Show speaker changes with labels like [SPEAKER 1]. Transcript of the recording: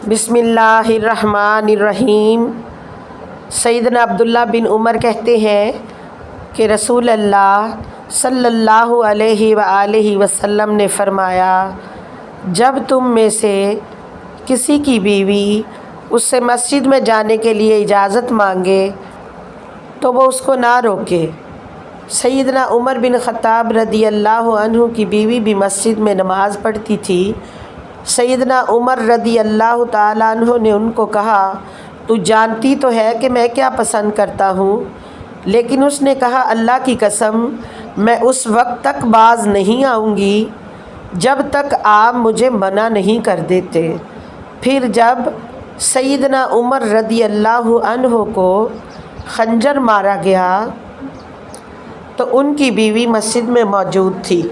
[SPEAKER 1] بسم اللہ الرحمن الرحیم۔ سیدنا عبداللہ بن عمر کہتے ہیں کہ رسول اللہ صلی اللہ علیہ وآلہ وسلم نے فرمایا، جب تم میں سے کسی کی بیوی اس سے مسجد میں جانے کے لیے اجازت مانگے تو وہ اس کو نہ روکے۔ سیدنا عمر بن خطاب رضی اللہ عنہ کی بیوی بھی مسجد میں نماز پڑھتی تھی۔ سیدنا عمر رضی اللہ تعالیٰ عنہ نے ان کو کہا، تو جانتی تو ہے کہ میں کیا پسند کرتا ہوں؟ لیکن اس نے کہا، اللہ کی قسم میں اس وقت تک باز نہیں آؤں گی جب تک آپ مجھے منع نہیں کر دیتے۔ پھر جب سیدنا عمر رضی اللہ عنہ کو خنجر مارا گیا تو ان کی بیوی مسجد میں موجود تھی۔